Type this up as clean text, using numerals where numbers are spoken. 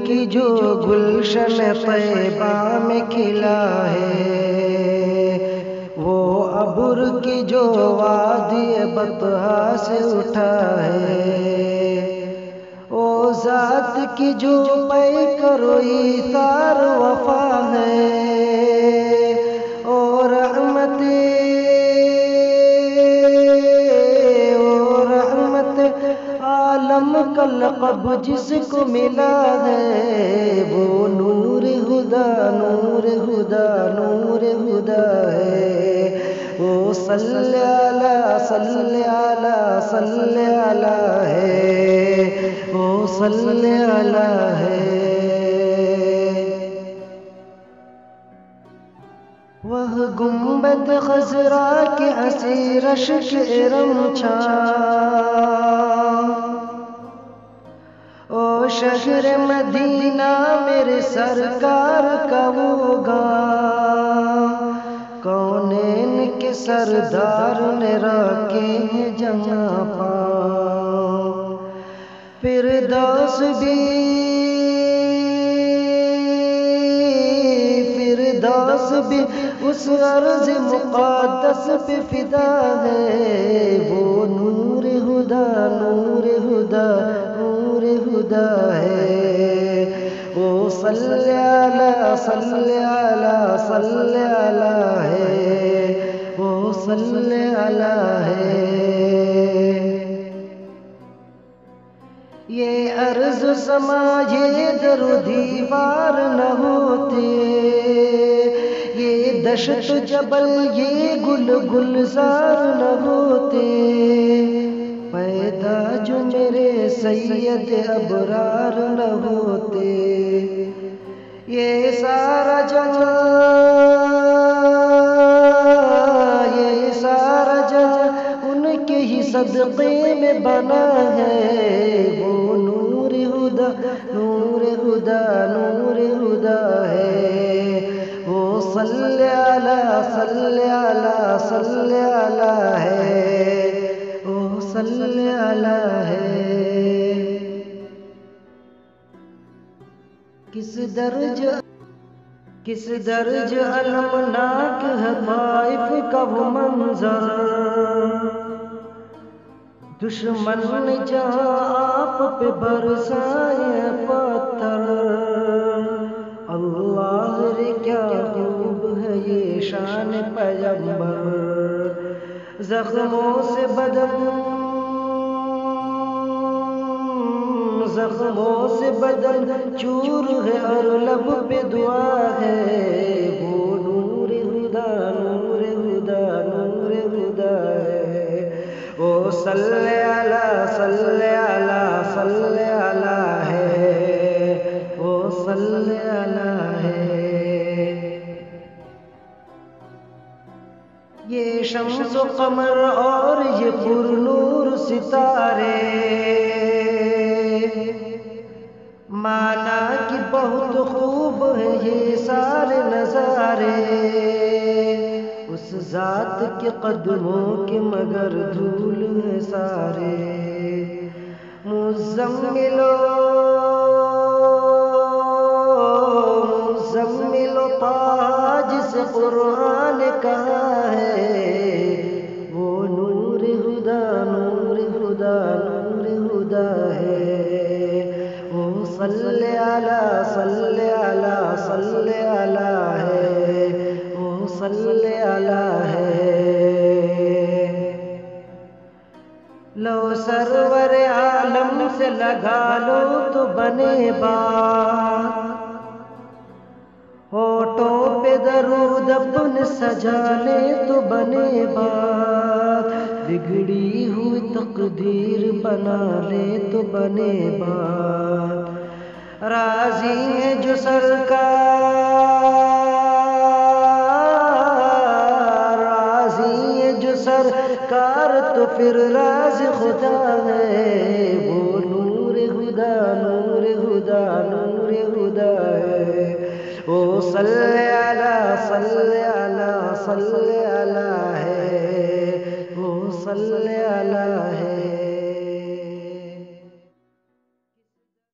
کی جو گلشن طیبہ میں کھلا ہے، وہ ابر کی جو وادی بطحا سے اٹھا ہے، او ذات کی جو پیکر و ایثار وفا ہے، اور رحمت عالم کا لقب جس کو ملا ہے، وہ نور ہدا نور ہدا نور ہدا ہے، وہ صلی علی صلی علی صلی علی ہے، وہ صلی علی ہے۔ وہ گنبد خضرا کے حسین اشک ارم چھاں، او شہر مدینہ میرے سرکار کا وہ گاں، کونین کے سردار نے رکھے ہیں جہاں پاں، فردوس بھی اس عرض مقدس پہ فدا ہے، وہ نور ہدا نور ہدا نور ہدا ہے، وہ صلی علی صلی علی صلی علی ہے، وہ صلی علی ہے۔ یہ عرض سما یہ در و دیوار نہ ہوتے، یہ دشت جبل یہ گل گلزار نہ ہوتے، پیدا جو میرے سید ابرار نہ ہوتے، یہ سارا جہاں ان کے ہی صدقے میں بنا ہے، وہ نور ہدا نور ہدا نور ہدا ہے، وہ صلی علی صلی علی صلی علی ہے، وہ صلی علی ہے۔ کس درج المناک ہے طائف کا وہ منظر، دشمن نے جہاں آپ پہ برسائے پتھر، اللہ رے کیا خوب ہے یہ شان پیغمبر، زخموں سے بدن چور ہے اور لب پہ دعا ہے، وہ نور ہدا نور ہدا نور ہدا ہے، وہ صلی علی صلی علی صلی علی ہے، وہ صلی علی ہے۔ یہ شمس و قمر اور یہ پر نور ستارے، مانا کہ بہت خوب ہے یہ سارے نظارے، اس ذات کے قدموں کے مگر دھول ہے سارے، مزملو طاج سے قرآن کہا ہے، وہ نور ہدا نور ہدا نور ہدا ہے، وہ صلی علی صلی علی صلی علی ہے، وہ صلی علی ہے۔ لو سرور عالم سے لگا لو تو بنے بات، ہونٹوں پہ درود اپنے سجا لے تو بنے بات، بگڑی ہوئی تقدیر بنا لے تو بنے بات، راضی ہے جو سرکار، راضی ہے جو سرکار تو پھر راز خدا ہے، وہ نور ہدا نور ہدا نور ہدا ہے، وہ صلی علی صلی علی صلی علی ہے، وہ صلی علی